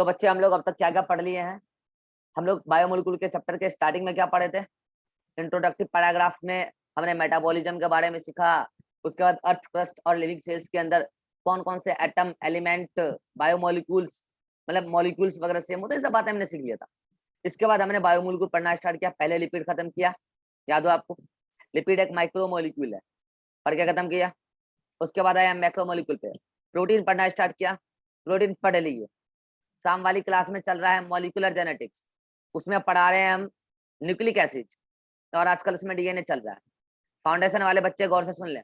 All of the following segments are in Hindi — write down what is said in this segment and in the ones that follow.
तो बच्चे हम लोग अब तक क्या क्या पढ़ लिए हैं? हम लोग बायोमोलिक्यूल के चैप्टर के स्टार्टिंग में क्या पढ़े थे? इंट्रोडक्टिव पैराग्राफ में हमने मेटाबॉलिज्म के बारे में सीखा। उसके बाद अर्थ क्रस्ट और लिविंग सेल्स के अंदर कौन कौन से एटम, एलिमेंट, बायोमोलिक्यूल्स, मतलब मॉलिक्यूल्स वगैरह सेम होते हैं, सब बातें हमने सीख लिया था। इसके बाद हमने बायोमोलिक्यूल पढ़ना स्टार्ट किया। पहले लिपिड खत्म किया, याद हो आपको? लिपिड एक माइक्रोमोलिक्यूल है, पढ़ के खत्म किया। उसके बाद आया मैक्रोमोलिक्यूल पे, प्रोटीन पढ़ना स्टार्ट किया, प्रोटीन पढ़ लीजिए। शाम वाली क्लास में चल रहा है मॉलिक्यूलर जेनेटिक्स, उसमें पढ़ा रहे हैं हम न्यूक्लिक एसिड, और आजकल उसमें डीएनए चल रहा है। फाउंडेशन वाले बच्चे गौर से सुन लें,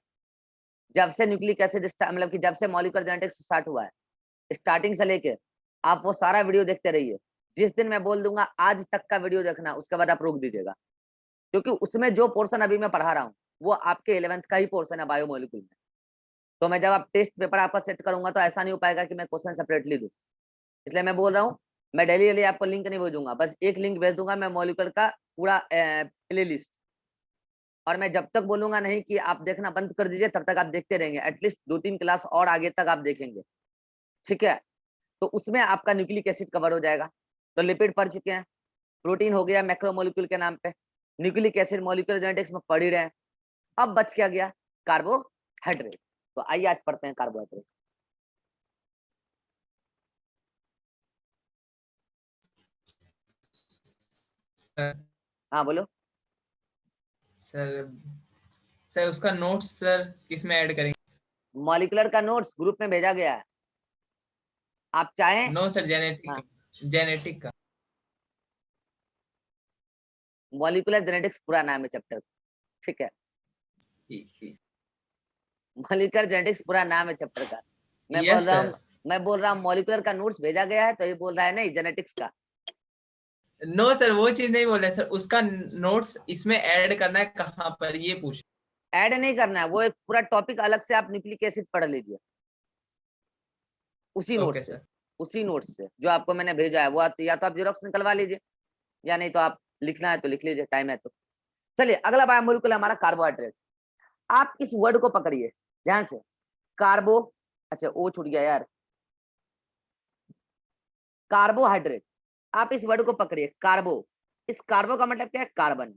जब से न्यूक्लिक एसिड मतलब कि जब से मॉलिक्यूलर जेनेटिक्स स्टार्ट हुआ है, स्टार्टिंग से लेके आप वो सारा वीडियो देखते रहिए। जिस दिन मैं बोल दूंगा आज तक का वीडियो देखना, उसके बाद आप रोक दीजिएगा, क्योंकि उसमें जो पोर्शन अभी मैं पढ़ा रहा हूँ वो आपके 11th का ही पोर्शन है बायोमोलिक्यूल में। तो मैं जब आप टेस्ट पेपर आपका सेट करूंगा तो ऐसा नहीं हो पाएगा कि मैं क्वेश्चन सेपरेटली दूं। इसलिए मैं बोल रहा हूँ, मैं डेली डेली आपको लिंक नहीं भेजूंगा, बस एक लिंक भेज दूंगा मैं मॉलिक्यूल का पूरा प्ले लिस्ट। और मैं जब तक बोलूंगा नहीं कि आप देखना बंद कर दीजिए, तब तक आप देखते रहेंगे, एटलीस्ट 2-3 क्लास और आगे तक आप देखेंगे, ठीक है? तो उसमें आपका न्यूक्लिक एसिड कवर हो जाएगा। तो लिपिड पढ़ चुके हैं, प्रोटीन हो गया मैक्रोमोलिक्यूल के नाम पे, न्यूक्लिक एसिड मॉलिक्यूलर जेनेटिक्स में पढ़ ही रहे हैं। अब बच क्या गया? कार्बोहाइड्रेट। तो आइए आज पढ़ते हैं कार्बोहाइड्रेट। हाँ बोलो सर। सर उसका नोट्स सर किस में ऐड करेंगे? मॉलिक्यूलर का नोट्स ग्रुप में भेजा गया है, आप चाहें। नो सर, जेनेटिक हाँ, का, जेनेटिक का। मॉलिक्यूलर जेनेटिक्स पूरा नाम है चैप्टर, ठीक है? मॉलिक्यूलर जेनेटिक्स पूरा नाम है चैप्टर का। Yes sir. मैं बोल रहा हूँ मॉलिक्यूलर का नोट्स भेजा गया है, तो ये बोल रहा है नहीं जेनेटिक्स का। नो सर, वो चीज नहीं बोल रहे सर, उसका नोट्स इसमें ऐड करना है कहाँ पर, ये पूछ। ऐड नहीं करना है, वो एक पूरा टॉपिक अलग से आप न्यूक्लिक एसिड पढ़ लीजिए उसी ओके नोट्स से। सर। उसी नोट्स से जो आपको मैंने भेजा है, वो या तो आप जेरोक्स निकलवा लीजिए, या नहीं तो आप लिखना है तो लिख लीजिए, टाइम है तो। चलिए अगला बायोमोलिक्यूल हमारा कार्बोहाइड्रेट। आप इस वर्ड को पकड़िए ध्यान से, कार्बो, अच्छा ओ छूट गया यार, कार्बोहाइड्रेट। आप इस वर्ड को पकड़िए कार्बो, इस कार्बो का मतलब क्या है? Carbon,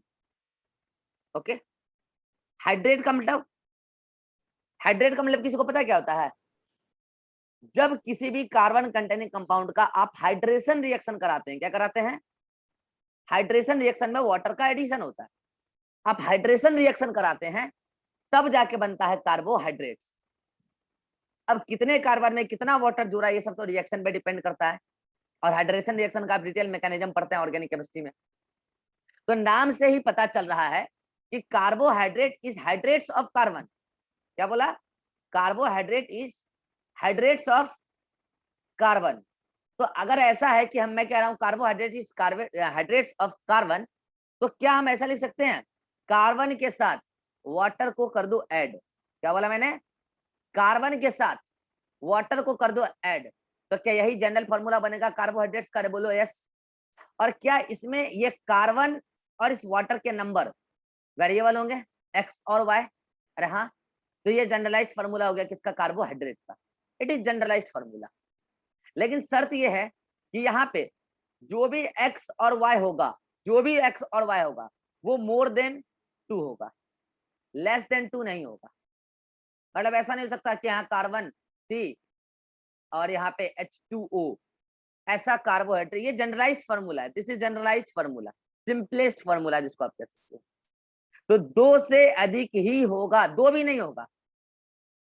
okay. हाइड्रेट का मतलब, हाइड्रेट का मतलब किसी को पता है क्या होता है? जब किसी भी कार्बन कंटेनिंग कंपाउंड का आप हाइड्रेशन रिएक्शन कराते हैं, क्या कराते हैं? हाइड्रेशन रिएक्शन में वाटर का एडिशन होता है, आप हाइड्रेशन रिएक्शन कराते हैं तब जाके बनता है कार्बोहाइड्रेट्स। अब कितने कार्बन में कितना वाटर जुड़ा है, ये सब तो रिएक्शन पे डिपेंड करता है, और हाइड्रेशन रिएक्शन का आप डिटेल मैकेनिज्म पढ़ते हैं ऑर्गेनिक केमिस्ट्री में। तो नाम से ही पता चल रहा है कि carbohydrate is hydrates of carbon. क्या बोला? Carbohydrate is hydrates of carbon. तो अगर ऐसा है कि मैं कह रहा हूं carbohydrate is hydrates of carbon, तो क्या हम ऐसा लिख सकते हैं? कार्बन के साथ वाटर को कर दो ऐड। क्या बोला मैंने? कार्बन के साथ वाटर को कर दो ऐड। तो क्या यही जनरल फॉर्मूला बनेगा कार्बोहाइड्रेट्स का? बोलो यस। और क्या इसमें ये कार्बन और इस वाटर के नंबर वेरिएबल होंगे, एक्स और वाई? अरे हाँ, तो ये जनरलाइज्ड फार्मूला हो गया किसका? कार्बोहाइड्रेट का। It is generalised formula. लेकिन शर्त ये है कि यहाँ पे जो भी एक्स और वाई होगा, जो भी एक्स और वाई होगा वो मोर देन 2 होगा, लेस देन 2 नहीं होगा। मतलब ऐसा नहीं हो सकता कि यहाँ कार्बन 3 और यहाँ पे H2O, ऐसा कार्बोहाइड्रेट। ये जनरलाइज्ड फार्मूला है, this is generalised formula, simplest formula जिसको आप कह सकते हो। तो 2 से अधिक ही होगा, 2 भी नहीं होगा।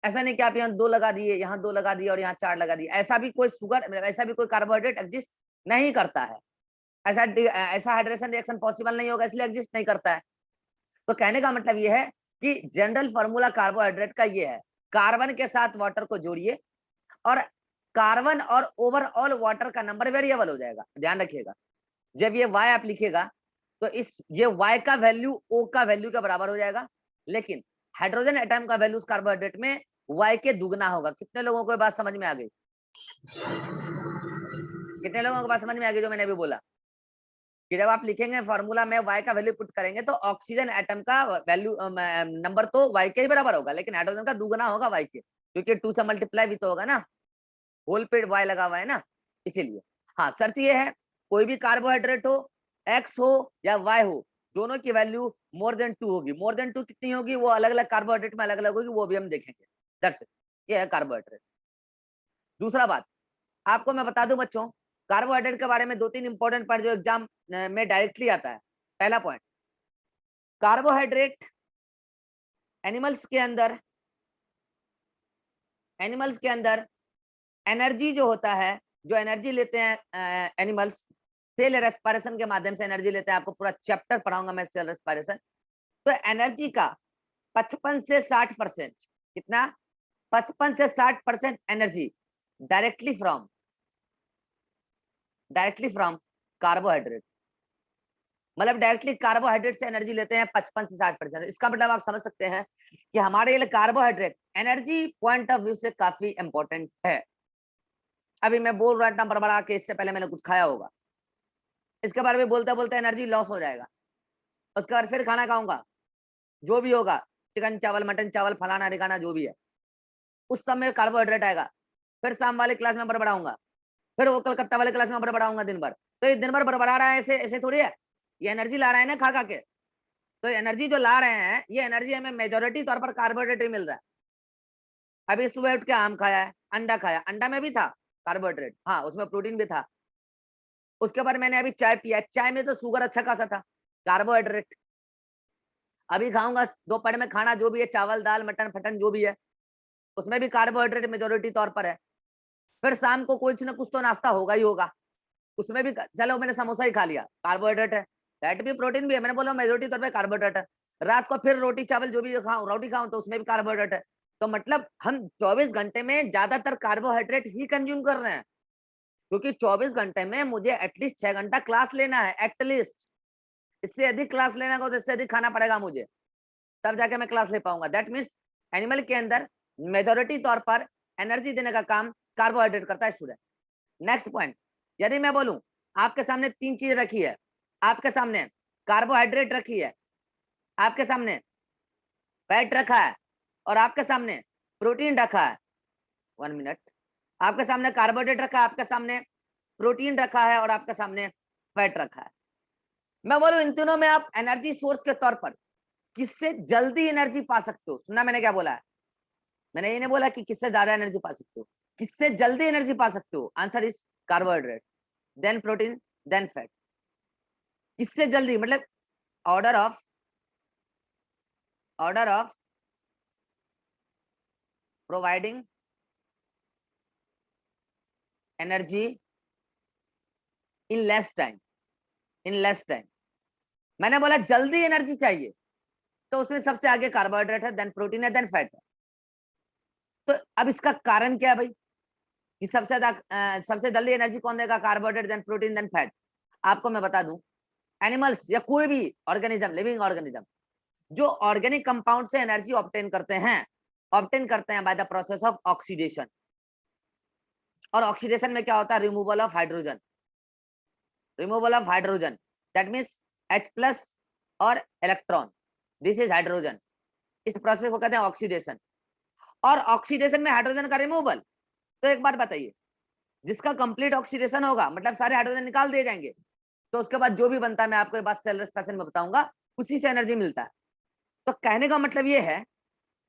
ऐसा नहीं कि आप यहाँ 2 लगा दिए, यहाँ 2 लगा दिए और यहाँ 4 लगा दिए, ऐसा भी कोई शुगर, ऐसा भी कोई कार्बोहाइड्रेट एग्जिस्ट नहीं करता है। ऐसा हाइड्रेशन रिएक्शन पॉसिबल नहीं होगा, इसलिए एग्जिस्ट नहीं करता है। तो कहने का मतलब ये है कि जनरल फार्मूला कार्बोहाइड्रेट का ये है, कार्बन के साथ वाटर को जोड़िए और कार्बन और ओवरऑल वाटर का नंबर वेरिएबल हो जाएगा। ध्यान रखिएगा, जब ये y आप लिखिएगा तो इस ये y का वैल्यू O का वैल्यू के बराबर हो जाएगा, लेकिन हाइड्रोजन एटम का वैल्यू कार्बोहाइड्रेट में y के दुगना होगा। कितने लोगों को ये बात समझ में आ गई? कितने लोगों को बात समझ में आ गई जो मैंने अभी बोला? कि जब आप लिखेंगे फॉर्मूला में y का वैल्यू पुट करेंगे तो ऑक्सीजन एटम का वैल्यू नंबर तो y के ही बराबर होगा, लेकिन हाइड्रोजन का दुगना होगा y के, क्योंकि 2 से मल्टीप्लाई भी तो होगा ना, होल पे y लगा हुआ है ना, इसीलिए। हाँ, शर्त ये है कोई भी कार्बोहाइड्रेट हो, एक्स हो या वाई हो, दोनों की वैल्यू मोर देन 2 होगी। मोर देन 2 कितनी होगी, वो अलग अलग कार्बोहाइड्रेट में अलग अलग होगी, वो भी हम देखेंगे। दैट्स इट, ये है कार्बोहाइड्रेट। दूसरा बात आपको मैं बता दूं बच्चों, कार्बोहाइड्रेट के बारे में 2-3 इंपॉर्टेंट पॉइंट जो एग्जाम में डायरेक्टली आता है। पहला पॉइंट, कार्बोहाइड्रेट एनिमल्स के अंदर एनर्जी जो होता है, जो एनर्जी लेते हैं एनिमल्स, सेल रेस्पिरेशन के माध्यम से एनर्जी लेते हैं। आपको पूरा चैप्टर पढ़ाऊंगा मैं सेल रेस्पिरेशन। तो एनर्जी का 55 से 60%, कितना, 55 से 60% एनर्जी डायरेक्टली फ्रॉम कार्बोहाइड्रेट, मतलब डायरेक्टली कार्बोहाइड्रेट से एनर्जी लेते हैं 55 से 60%। इसका मतलब आप समझ सकते हैं कि हमारे लिए carbohydrate energy point of view से काफी इंपॉर्टेंट है। अभी मैं बोल रहा था बड़बड़ा के, इससे पहले मैंने कुछ खाया होगा, इसके बारे में बोलते बोलते एनर्जी लॉस हो जाएगा। उसके बाद फिर खाना खाऊंगा, जो भी होगा, चिकन चावल मटन चावल फलाना ठिकाना जो भी है, उस समय कार्बोहाइड्रेट आएगा। फिर शाम वाले क्लास में बड़बड़ाऊंगा, फिर वो कलकत्ता वाले क्लास में बड़बड़ाऊंगा दिन भर। तो ये दिन भर बड़बड़ा रहा है, ऐसे ऐसे थोड़ी है, ये एनर्जी ला रहा है ना खा खा के। तो एनर्जी जो ला रहे हैं, ये एनर्जी हमें मेजोरिटी तौर पर कार्बोहाइड्रेट ही मिल रहा है। अभी सुबह उठ के आम खाया है, अंडा खाया, अंडा में भी था कार्बोहाइड्रेट, हाँ उसमें प्रोटीन भी था। उसके बाद मैंने अभी चाय पिया, चाय में तो शुगर अच्छा खासा था, कार्बोहाइड्रेट। अभी खाऊंगा दोपहर में खाना जो भी है, चावल दाल मटन फटन जो भी है, उसमें भी कार्बोहाइड्रेट मेजोरिटी तौर पर है। फिर शाम को कुछ ना कुछ तो नाश्ता होगा ही होगा, उसमें भी चलो मैंने समोसा ही खा लिया, कार्बोहाइड्रेट है, फैट भी प्रोटीन भी है, मैंने बोला मेजोरिटी तौर पर कार्बोहाइड्रेट है। रात को फिर रोटी चावल जो भी खाऊं, रोटी खाऊं तो उसमें भी कार्बोहाइड्रेट है। तो मतलब हम 24 घंटे में ज्यादातर कार्बोहाइड्रेट ही कंज्यूम कर रहे हैं, क्योंकि 24 घंटे में मुझे एटलीस्ट 6 घंटा क्लास लेना है, एटलीस्ट। इससे अधिक क्लास लेना होगा तो इससे अधिक खाना पड़ेगा मुझे, तब जाके मैं क्लास ले पाऊंगा। दैट मीन्स एनिमल के अंदर मेजोरिटी तौर पर एनर्जी देने का काम कार्बोहाइड्रेट करता है स्टूडेंट। नेक्स्ट पॉइंट, यदि मैं बोलूं आपके सामने 3 चीज रखी है, आपके सामने कार्बोहाइड्रेट रखी है, आपके सामने फैट रखा है और आपके सामने प्रोटीन रखा है, 1 मिनट, आपके सामने कार्बोहाइड्रेट रखा है, आपके सामने प्रोटीन रखा है और आपके सामने फैट रखा है। मैं बोलूं इन तीनों में आप एनर्जी सोर्स के तौर पर किससे जल्दी एनर्जी पा सकते हो? सुनना मैंने क्या बोला है, मैंने ये नहीं बोला कि किससे ज्यादा एनर्जी पा सकते हो, किससे जल्दी एनर्जी पा सकते हो। Answer is carbohydrate, then protein, then fat. किससे जल्दी मतलब order of providing energy in less time, मैंने बोला जल्दी एनर्जी चाहिए तो उसमें सबसे आगे कार्बोहाइड्रेट है, देन प्रोटीन है, देन फैट है। तो अब इसका कारण क्या है भाई कि सबसे जल्दी एनर्जी कौन देगा? Carbohydrate, then protein, then fat. आपको मैं बता दूं, एनिमल्स या कोई भी ऑर्गेनिज्म, लिविंग ऑर्गेनिज्म, जो ऑर्गेनिक कंपाउंड से एनर्जी ऑब्टेन करते हैं by the process of oxidation. और ऑक्सीडेशन में क्या होता है? Removal of hydrogen, that means H+ और इलेक्ट्रॉन, दिस इज हाइड्रोजन। इस प्रोसेस को कहते हैं ऑक्सीडेशन। और ऑक्सीडेशन में हाइड्रोजन का रिमूवल। तो एक बात बताइए, जिसका कंप्लीट ऑक्सीडेशन होगा मतलब सारे हाइड्रोजन निकाल दिए जाएंगे, तो उसके बाद जो भी बनता है, मैं आपको ये बात सेल रेस्पिरेशन में बताऊंगा, उसी से एनर्जी मिलता है। तो कहने का मतलब ये है,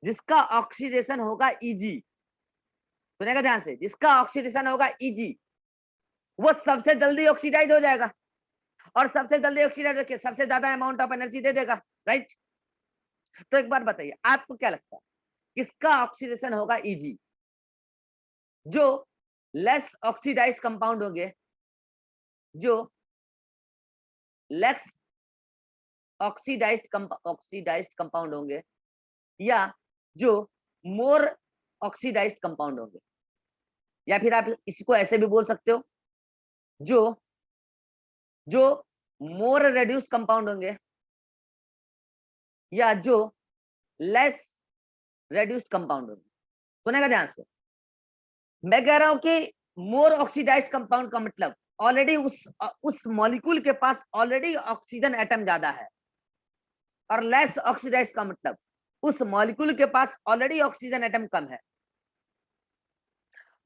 जिसका ऑक्सीडेशन होगा Eg, सुनेगा ध्यान से, जिसका ऑक्सीडेशन होगा Eg, वो सबसे जल्दी ऑक्सीडाइज हो जाएगा, और सबसे जल्दी ऑक्सीडाइज होकर सबसे ज्यादा अमाउंट ऑफ एनर्जी दे देगा, राइट? तो एक बात बताइए, आपको क्या लगता है किसका ऑक्सीडेशन होगा Eg? जो लेस ऑक्सीडाइज्ड कंपाउंड होंगे, जो लेस ऑक्सीडाइज्ड कंपाउंड होंगे, या जो मोर ऑक्सीडाइज्ड कंपाउंड होंगे, या फिर आप इसको ऐसे भी बोल सकते हो, जो मोर रेड्यूस्ड कंपाउंड होंगे, या जो लेस रेड्यूस्ड कंपाउंड होंगे। सुनेगा ध्यान से, मैं कह रहा हूं कि मोर ऑक्सीडाइज्ड कंपाउंड का मतलब ऑलरेडी उस मॉलिक्यूल के पास ऑलरेडी ऑक्सीजन एटम ज्यादा है, और लेस ऑक्सीडाइज्ड का मतलब उस मॉलिक्यूल के पास ऑलरेडी ऑक्सीजन एटम कम है।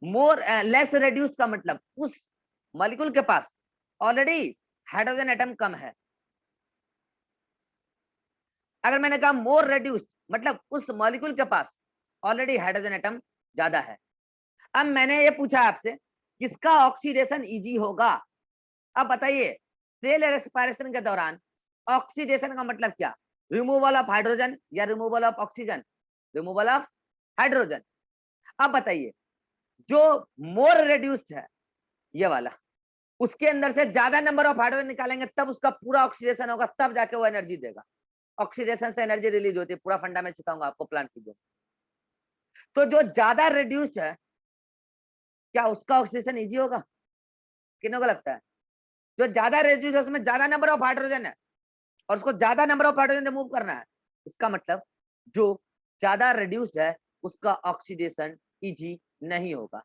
मोर लेस रेड्यूस्ड का मतलब उस मॉलिक्यूल के पास ऑलरेडी हाइड्रोजन एटम कम है। अगर मैंने कहा मोर रेड्यूस्ड, मतलब उस मॉलिक्यूल के पास ऑलरेडी हाइड्रोजन एटम ज्यादा है। अब मैंने ये पूछा आपसे किसका ऑक्सीडेशन इजी होगा। अब बताइए सेल रेस्पिरेशन के दौरान ऑक्सीडेशन का मतलब क्या? रिमूवल ऑफ हाइड्रोजन या removal of oxygen? Removal of hydrogen. अब बताइए जो मोर रेड्यूस्ड है ये वाला, उसके अंदर से ज्यादा नंबर ऑफ हाइड्रोजन निकालेंगे तब उसका पूरा ऑक्सीडेशन होगा, तब जाके वो एनर्जी देगा। ऑक्सीडेशन से एनर्जी रिलीज होती है, पूरा फंडा में सिखाऊंगा आपको प्लांट फिजिक्स। तो जो ज्यादा रिड्यूस्ड है क्या उसका ऑक्सीडेशन इजी होगा? किन्हों को लगता है? जो ज्यादा रिड्यूस्ड है उसमें ज्यादा नंबर ऑफ हाइड्रोजन है और उसको ज्यादा नंबर ऑफ हाइड्रोजन रिमूव करना है, इसका मतलब जो ज्यादा रिड्यूस्ड है उसका ऑक्सीडेशन इजी नहीं होगा,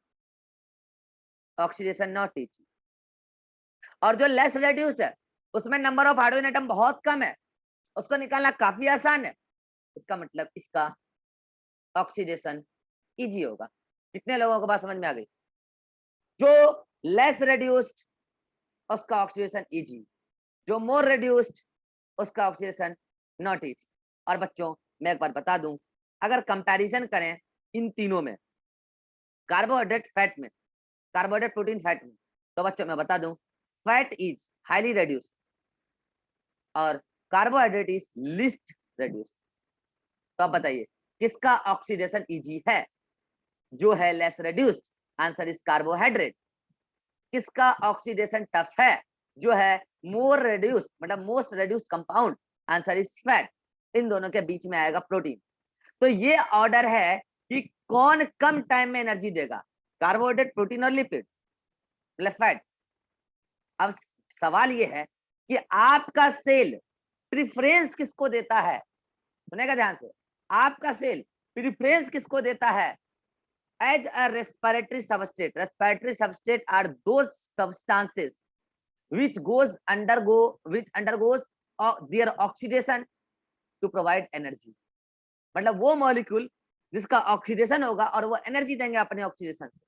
ऑक्सीडेशन नॉट इजी। और जो लेस रिड्यूस्ड है उसमें नंबर ऑफ हाइड्रोजन एटम बहुत कम है, उसको निकालना काफी आसान है, इसका मतलब इसका ऑक्सीडेशन इजी होगा। कितने लोगों को बात समझ में आ गई? जो लेस रिड्यूस्ड उसका ऑक्सीडेशन इजी, जो मोर रिड्यूस्ड उसका ऑक्सीडेशन नॉट इजी। और बच्चों मैं एक बार बता दूं, अगर कंपैरिजन करें इन तीनों में, कार्बोहाइड्रेट फैट में, कार्बोहाइड्रेट प्रोटीन फैट में, तो बच्चों मैं बता दूं फैट इज हाईली रिड्यूस्ड और कार्बोहाइड्रेट इज लीस्ट रिड्यूस्ड। तो आप बताइए किसका ऑक्सीडेशन इजी है? जो है less reduced, answer is carbohydrate. किसका ऑक्सीडेशन टफ है? जो है मोर रिड्यूस्ड, मतलब most reduced compound, answer is fat. इन दोनों के बीच में आएगा प्रोटीन। तो ये ऑर्डर है कि कौन कम टाइम में एनर्जी देगा, कार्बोहाइड्रेट, प्रोटीन और लिपिड, मतलब फैट। अब सवाल ये है कि आपका सेल प्रेफरेंस किसको देता है? सुनेगा ध्यान से, आपका सेल प्रेफरेंस किसको देता है? As a respiratory substrate. Respiratory substrate are those substances which undergoes their oxidation to provide energy। मतलब वो मॉलिक्यूल जिसका ऑक्सीडेशन होगा और वो एनर्जी देंगे अपने ऑक्सीडेशन से।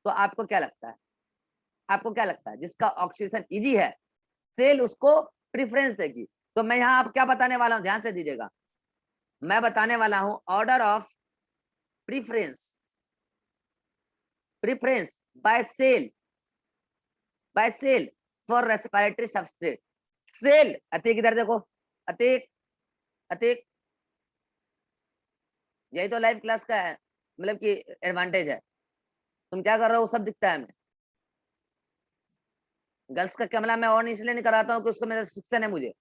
तो आपको क्या लगता है? आपको क्या लगता है जिसका ऑक्सीडेशन इजी है सेल उसको प्रेफरेंस देगी। तो मैं यहाँ आप क्या बताने वाला हूँ, ध्यान से दीजिएगा। मैं बताने वाला हूँ order of preference, preference by cell for respiratory substrate. Cell, Atik इधर देखो, अतिक अतिक, यही तो लाइव क्लास का है, मतलब कि एडवांटेज है। तुम क्या कर रहे हो सब दिखता है हमें। गर्ल्स का कैमरा मैं ऑन इसलिए नहीं कराता हूँ कि उसको मेरा शिक्षण है मुझे।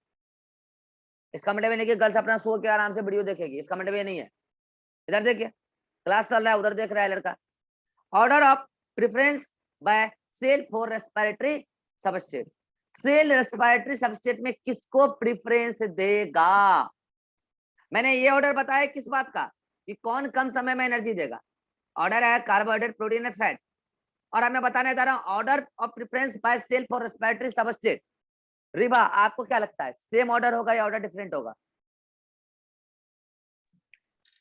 इसका मतलब ये नहीं कि गर्ल्स अपना सो के आराम से वीडियो देखेगी, इसका मतलब ये नहीं है। इधर देखिए क्लास चल रहा है, उधर देख रहा है लड़का। Order of preference by cell for respiratory substrate. Cell respiratory substrate में किसको प्रेफरेंस देगा? मैंने ये ऑर्डर बताया किस बात का, कि कौन कम समय में एनर्जी देगा। ऑर्डर है कार्बोहाइड्रेट, प्रोटीन, फैट। और अब मैं बताने जा रहा हूं order of preference by cell for respiratory substrate. Riba आपको क्या लगता है, सेम ऑर्डर होगा या ऑर्डर डिफरेंट होगा?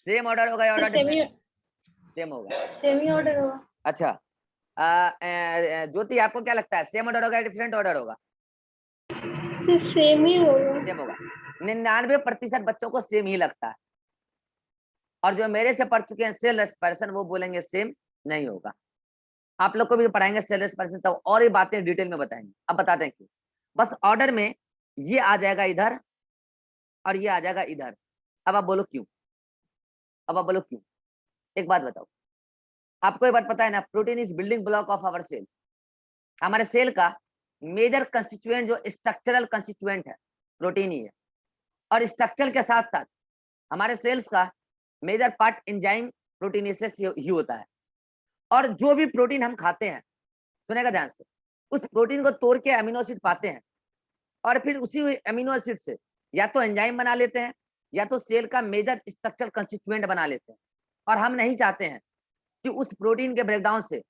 सेम ऑर्डर होगा या ऑर्डर डिफरेंट? सेम होगा, सेम ही ऑर्डर होगा। अच्छा ज्योति आपको क्या लगता है, सेम ऑर्डर होगा या डिफरेंट ऑर्डर होगा? सेम ही होगा। सेम होगा। 99% बच्चों को सेम ही लगता है, और जो मेरे से पढ़ चुके हैं सेल रेस्पिरेशन वो बोलेंगे सेम नहीं होगा। आप लोग को भी पढ़ाएंगे सेल रेस्पिरेशन तब और ये बातें डिटेल में बताएंगे। अब बताते हैं क्यों। बस ऑर्डर में ये आ जाएगा इधर और ये आ जाएगा इधर। अब आप बोलो क्यों, अब आप बोलो क्यों। एक बात बताओ, आपको ये बात पता है ना, protein is building block of our cell. हमारे सेल का मेजर कंस्टिट्यूएंट जो स्ट्रक्चरल कंस्टिट्यूएंट है प्रोटीन ही है, और स्ट्रक्चर के साथ साथ हमारे सेल्स का मेजर पार्ट एंजाइम प्रोटीनेसिस ही होता है। और जो भी प्रोटीन हम खाते हैं, सुनेगा ध्यान से, उस प्रोटीन को तोड़ के अमीनो एसिड पाते हैं और फिर उसी अमीनो एसिड से या तो एंजाइम बना लेते हैं या तो सेल का मेजर स्ट्रक्चर कंस्टिट्यूएंट बना लेते हैं। और हम नहीं चाहते हैं कि उस प्रोटीन के ब्रेकडाउन से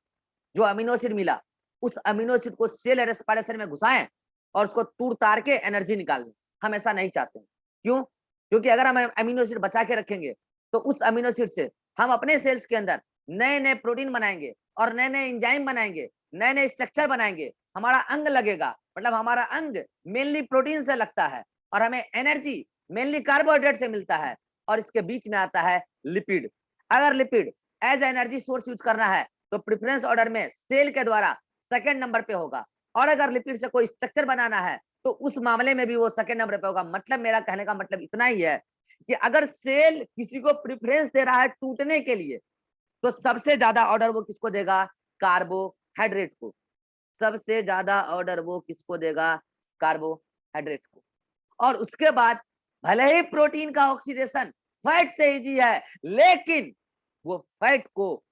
जो अमीनो एसिड मिला उस अमीनो एसिड को सेल रेस्पिरेशन में घुसाएं और उसको तोड़ ताड़ के एनर्जी निकाल लें। हम ऐसा नहीं चाहते हैं। क्यों? क्योंकि अगर हम अमीनो एसिड बचा के रखेंगे तो उस अमीनो एसिड से हम अपने सेल्स के अंदर नए नए प्रोटीन बनाएंगे और नए नए एंजाइम बनाएंगे, नए नए स्ट्रक्चर बनाएंगे, हमारा अंग लगेगा, मतलब हमारा अंग मेनली प्रोटीन से लगता है और हमें एनर्जी मेनली कार्बोहाइड्रेट से मिलता है और इसके बीच में आता है लिपिड। अगर lipid as energy source use करना है तो प्रेफरेंस ऑर्डर में सेल के द्वारा सेकंड नंबर पे होगा, और अगर लिपिड से कोई स्ट्रक्चर बनाना है तो उस मामले में भी वो सेकंड नंबर पे होगा। मतलब मेरा कहने का मतलब इतना ही है कि अगर सेल किसी को प्रेफरेंस दे रहा है टूटने के लिए तो सबसे ज्यादा ऑर्डर वो किसको देगा? कार्बोहाइड्रेट को। सबसे ज्यादा ऑर्डर वो किसको देगा? कार्बोहाइड्रेट को। और उसके बाद भले ही प्रोटीन का ऑक्सीडेशन फैट से इजी है, लेकिन वो फैट को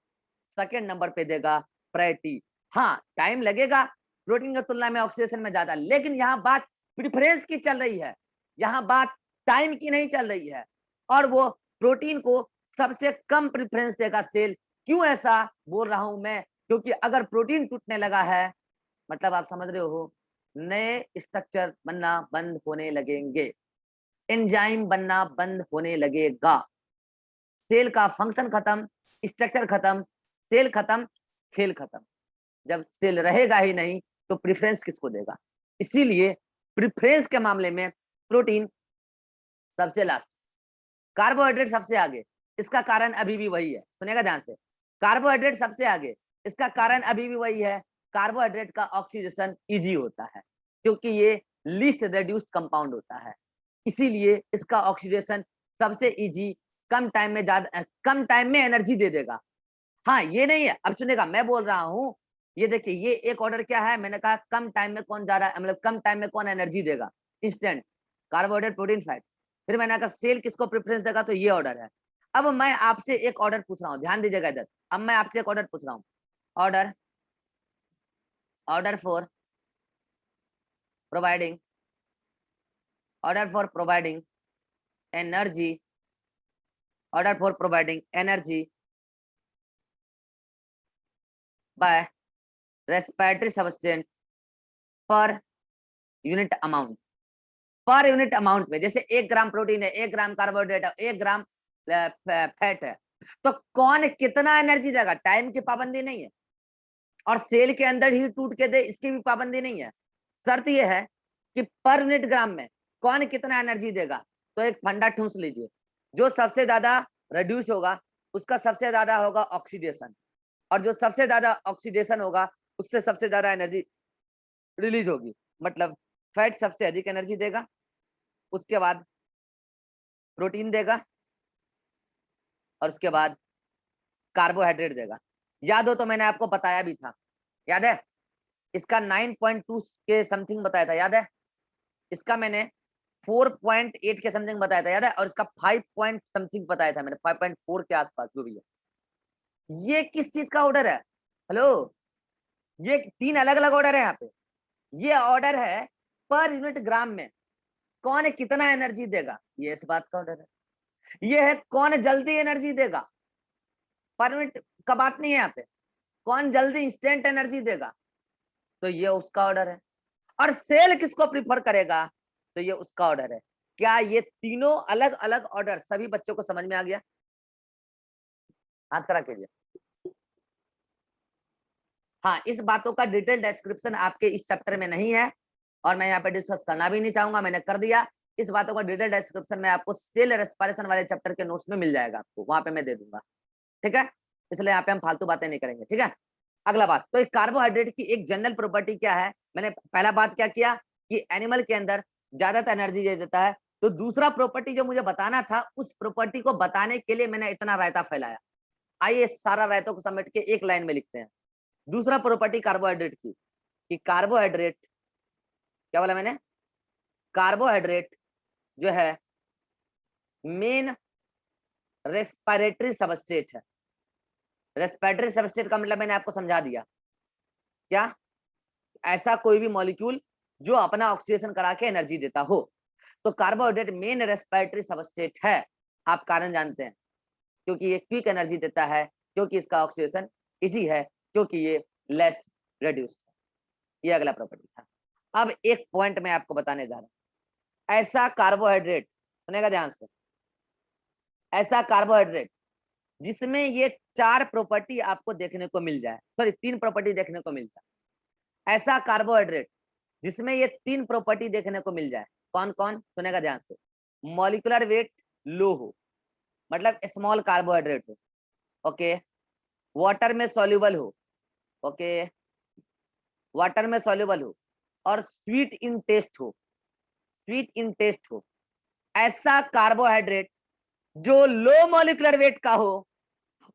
सेकंड नंबर पे देगा प्रायोरिटी। हाँ, टाइम लगेगा प्रोटीन की तुलना में ऑक्सीडेशन में ज्यादा, लेकिन यहाँ बात प्रेफरेंस की चल रही है, यहाँ बात टाइम की नहीं चल रही है। और वो प्रोटीन को सबसे कम प्रेफरेंस देगा सेल। क्यों ऐसा बोल रहा हूं मैं? क्योंकि अगर प्रोटीन टूटने लगा है मतलब आप समझ रहे हो, नए स्ट्रक्चर बनना बंद होने लगेंगे, एंजाइम बनना बंद होने लगेगा, सेल का फंक्शन खत्म, स्ट्रक्चर खत्म, सेल खत्म, खेल खत्म। जब सेल रहेगा ही नहीं तो प्रेफरेंस किसको देगा? इसीलिए प्रेफरेंस के मामले में प्रोटीन सबसे लास्ट, कार्बोहाइड्रेट सबसे आगे। इसका कारण अभी भी वही है, सुनेगा ध्यान से। कार्बोहाइड्रेट सबसे आगे, इसका कारण अभी भी वही है, कार्बोहाइड्रेट का ऑक्सीडेशन इजी होता है क्योंकि ये लीस्ट रेड्यूस्ड कंपाउंड होता है, इसीलिए इसका ऑक्सीडेशन सबसे इजी, कम टाइम में ज्यादा, कम टाइम में एनर्जी दे देगा। हाँ, ये नहीं है, अब सुनेगा मैं बोल रहा हूँ, ये देखिए ये एक ऑर्डर क्या है, मैंने कहा कम टाइम में कौन ज्यादा, मतलब कम टाइम में कौन एनर्जी देगा? Instant, carbohydrate, protein, fat. फिर मैंने कहा सेल किसको प्रेफरेंस देगा, तो ये ऑर्डर है। अब मैं आपसे एक ऑर्डर पूछ रहा हूँ, ध्यान दीजिएगा इधर। अब मैं आपसे एक ऑर्डर पूछ रहा हूँ, order order for providing, order for providing energy, order for providing energy by respiratory substance per unit amount. Per unit amount में, जैसे 1 ग्राम प्रोटीन है, 1 ग्राम कार्बोहाइड्रेट है, 1 ग्राम फैट है, तो कौन कितना एनर्जी देगा? टाइम की पाबंदी नहीं है, और सेल के अंदर ही टूट के दे इसकी भी पाबंदी नहीं है। शर्त यह है कि पर यूनिट ग्राम में कौन कितना एनर्जी देगा। तो एक फंडा ठूस लीजिए, जो सबसे ज्यादा रिड्यूस होगा उसका सबसे ज्यादा होगा ऑक्सीडेशन, और जो सबसे ज्यादा ऑक्सीडेशन होगा उससे सबसे ज्यादा एनर्जी रिलीज होगी। मतलब फैट सबसे अधिक एनर्जी देगा, उसके बाद प्रोटीन देगा, और उसके बाद कार्बोहाइड्रेट देगा। याद हो तो मैंने आपको बताया भी था, याद है? इसका 9.2 के समथिंग बताया था, याद है? इसका मैंने 4.8 के समथिंग बताया था, याद है? और इसका 5 पॉइंट समथिंग बताया था मैंने, 5.4 के आसपास जो भी है। ये किस चीज का ऑर्डर है? हेलो, ये 3 अलग अलग ऑर्डर है यहाँ पे। ये ऑर्डर है पर यूनिट ग्राम में कौन कितना एनर्जी देगा, ये इस बात का ऑर्डर है। ये है कौन जल्दी एनर्जी देगा, पर यूनिट का बात नहीं है यहाँ पे, कौन जल्दी इंस्टेंट एनर्जी देगा, तो ये उसका ऑर्डर है। और सेल किसको प्रीफर करेगा, तो ये उसका ऑर्डर है। क्या ये तीनों अलग अलग ऑर्डर सभी बच्चों को समझ में आ गया? हाथ खड़ा कीजिए। हाँ, इस बातों का डिटेल डिस्क्रिप्शन आपके इस चैप्टर में नहीं है और मैं यहाँ पे डिस्कस करना भी नहीं चाहूंगा, मैंने कर दिया। इस बातों का डिटेल डिस्क्रिप्शन में आपको सेल रेस्पिरेशन वाले चैप्टर के नोट्स में मिल जाएगा, आपको वहां पे मैं दे दूंगा, ठीक है? इसलिए यहाँ पे हम फालतू बातें नहीं करेंगे, ठीक है? अगला बात, तो एक कार्बोहाइड्रेट की एक जनरल प्रॉपर्टी क्या है? मैंने पहला बात क्या किया कि एनिमल के अंदर ज्यादातर एनर्जी दे देता है। तो दूसरा प्रॉपर्टी जो मुझे बताना था, उस प्रॉपर्टी को बताने के लिए मैंने इतना रायता फैलाया। आइए सारा रायतों को समेट के एक लाइन में लिखते हैं। दूसरा प्रॉपर्टी कार्बोहाइड्रेट की, कि कार्बोहाइड्रेट, क्या बोला मैंने? कार्बोहाइड्रेट जो है मेन रेस्पिरेटरी सबस्ट्रेट है। रेस्पिरेटरी सबस्ट्रेट का मतलब मैंने आपको समझा दिया, क्या? ऐसा कोई भी मॉलिक्यूल जो अपना ऑक्सीडेशन करा के एनर्जी देता हो। तो कार्बोहाइड्रेट मेन रेस्पिरेटरी सबस्ट्रेट है। आप कारण जानते हैं, क्योंकि ये क्विक एनर्जी देता है, क्योंकि इसका ऑक्सीडेशन इजी है, क्योंकि ये लेस रेड्यूस्ड है। ये अगला प्रॉपर्टी था। अब एक पॉइंट मैं आपको बताने जा रहा हूं। ऐसा कार्बोहाइड्रेट, सुनेगा ध्यान से, ऐसा कार्बोहाइड्रेट जिसमें ये 4 प्रॉपर्टी आपको देखने को मिल जाए, सॉरी 3 प्रॉपर्टी देखने को मिल जाए। ऐसा कार्बोहाइड्रेट जिसमें ये 3 प्रॉपर्टी देखने को मिल जाए, कौन कौन, सुनेगा ध्यान से। मॉलिक्यूलर वेट लो हो, मतलब स्मॉल कार्बोहाइड्रेट हो, ओके, वाटर में सॉल्युबल हो, ओके, वाटर में सॉल्युबल हो, और स्वीट इन टेस्ट हो, स्वीट इन टेस्ट हो। ऐसा कार्बोहाइड्रेट जो लो मॉलिक्यूलर वेट का हो,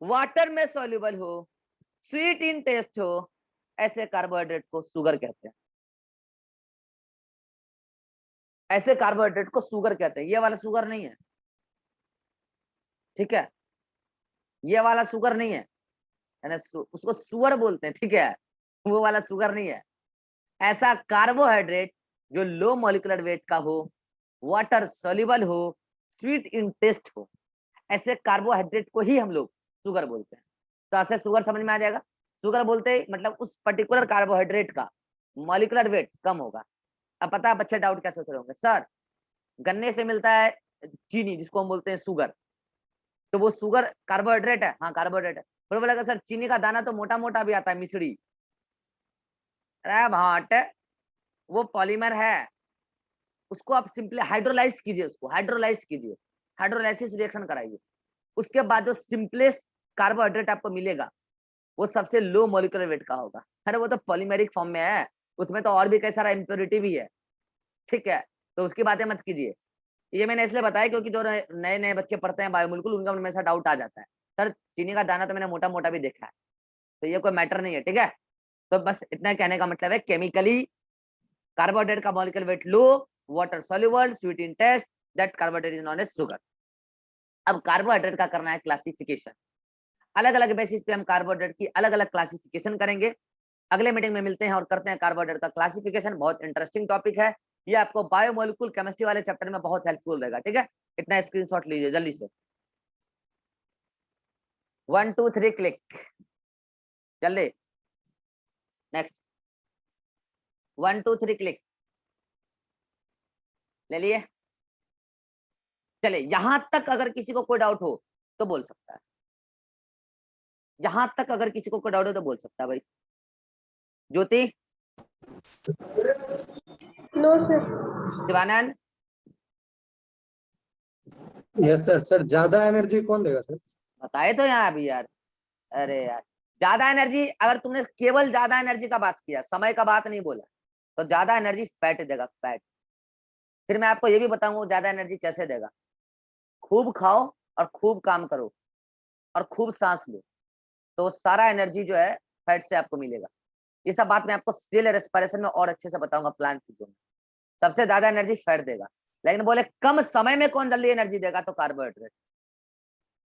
वाटर में सॉल्युबल हो, स्वीट इन टेस्ट हो, ऐसे कार्बोहाइड्रेट को शुगर कहते हैं। ऐसे कार्बोहाइड्रेट को शुगर कहते हैं। ये वाला शुगर नहीं है, ठीक है, ये वाला शुगर नहीं है, उसको सुअर बोलते हैं, ठीक है, वो वाला शुगर नहीं है। ऐसा कार्बोहाइड्रेट जो लो मॉलिक्यूलर वेट का हो, वाटर सॉल्युबल हो, स्वीट इन टेस्ट हो, ऐसे कार्बोहाइड्रेट को ही हम लोग शुगर बोलते हैं। तो ऐसे शुगर समझ में आ जाएगा। शुगर बोलते ही मतलब उस पर्टिकुलर कार्बोहाइड्रेट का मॉलिक्यूलर वेट कम होगा। अब पता है बच्चे डाउट क्या सोच रहे होंगे, सर गन्ने से मिलता है चीनी जिसको हम बोलते हैं शुगर, तो वो शुगर कार्बोहाइड्रेट है? हाँ कार्बोहाइड्रेट है। फिर बोलेगा सर चीनी का दाना तो मोटा मोटा भी आता है, मिश्री। अरे भाट, वो पॉलीमर है, उसको आप सिंपली हाइड्रोलाइज्ड कीजिए, उसको हाइड्रोलाइज्ड कीजिए, हाइड्रोलाइसिस रिएक्शन कराइए, उसके बाद जो सिंपलेस्ट कार्बोहाइड्रेट आपको मिलेगा वो सबसे लो मॉलिक्यूलर वेट का होगा। अरे वो तो पॉलीमेरिक फॉर्म में है, उसमें तो और भी कई सारा इम्प्योरिटी भी है, ठीक है, तो उसकी बातें मत कीजिए। ये मैंने इसलिए बताया क्योंकि जो नए नए बच्चे पढ़ते हैं बायोमोलिक्यूल, उनका उनमें ऐसा डाउट आ जाता है, सर चीनी का दाना तो मैंने मोटा मोटा भी देखा है, तो ये कोई मैटर नहीं है, ठीक है। तो बस इतना कहने का मतलब है, केमिकली कार्बोहाइड्रेट का molecular weight low, water soluble, sweet in taste, that carbohydrate is known as sugar. अब कार्बोहाइड्रेट का करना है क्लासिफिकेशन। अलग अलग बेसिस पे हम कार्बोहाइड्रेट की अलग अलग क्लासिफिकेशन करेंगे। अगले मीटिंग में मिलते हैं और करते हैं कार्बोहाइड्रेट का क्लासिफिकेशन। बहुत इंटरेस्टिंग टॉपिक है ये, आपको बायोमोलिक्यूल केमिस्ट्री वाले चैप्टर में बहुत हेल्पफुल रहेगा, ठीक है। इतना स्क्रीनशॉट लीजिए जल्दी से, 1 2 3 क्लिक, जल्दी, नेक्स्ट, 1 2 3 क्लिक, ले लिए। चलिए यहां तक अगर किसी को कोई डाउट हो तो बोल सकता है, यहां तक अगर किसी को कोई डाउट हो तो बोल सकता है भाई। Jyoti, no sir. Shivanand, yes sir. Sir ज्यादा एनर्जी कौन देगा सर? बताए तो यहाँ अभी यार। अरे यार ज्यादा एनर्जी, अगर तुमने केवल ज्यादा एनर्जी का बात किया, समय का बात नहीं बोला, तो ज्यादा एनर्जी फैट देगा, फैट। फिर मैं आपको ये भी बताऊंगा ज्यादा एनर्जी कैसे देगा। खूब खाओ और खूब काम करो और खूब सांस लो, तो सारा एनर्जी जो है फैट से आपको मिलेगा। ये सब बात मैं आपको स्टिल रेस्पिरेशन में और अच्छे से बताऊंगा, प्लांट चीजों में। सबसे ज्यादा एनर्जी फैट देगा, लेकिन बोले कम समय में कौन जल्दी एनर्जी देगा, तो कार्बोहाइड्रेट,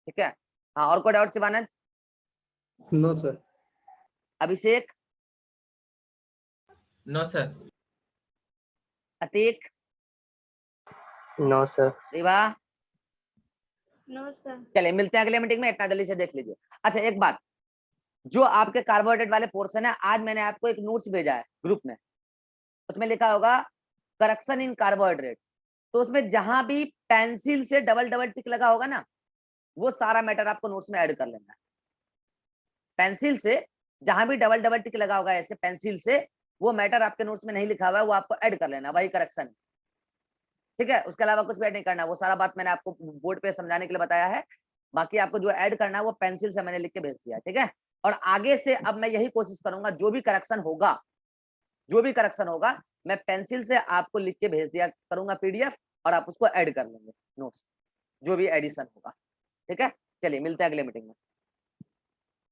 ठीक है। हाँ और कोई doubt Shivanand? No sir. Abhishek, no sir. Atiq, no sir. Riva, no sir. चलिए मिलते हैं अगले मीटिंग में, इतना जल्दी से देख लीजिए। अच्छा एक बात, जो आपके कार्बोहाइड्रेट वाले पोर्शन है, आज मैंने आपको एक नोट्स भेजा है ग्रुप में, उसमें लिखा होगा करेक्शन इन कार्बोहाइड्रेट। तो उसमें जहां भी पेंसिल से डबल डबल टिक लगा होगा ना, वो सारा मैटर आपको नोट्स में ऐड कर लेना है। पेंसिल से जहां भी डबल डबल टिक लगा होगा ऐसे पेंसिल से, वो मैटर आपके नोट्स में नहीं लिखा हुआ है, वो आपको ऐड कर लेना, वही करेक्शन है, ठीक है। उसके अलावा कुछ भी ऐड नहीं करना, वो सारा बात मैंने आपको बोर्ड पे समझाने के लिए बताया है। बाकी आपको जो ऐड करना है वो पेंसिल से मैंने लिख के भेज दिया, ठीक है। और आगे से अब मैं यही कोशिश करूंगा, जो भी करेक्शन होगा, जो भी करेक्शन होगा, मैं पेंसिल से आपको लिख के भेज दिया करूंगा पीडीएफ, और आप उसको ऐड कर लेंगे नोट्स, जो भी एडिशन होगा, ठीक है। चलिए मिलते हैं अगले मीटिंग में।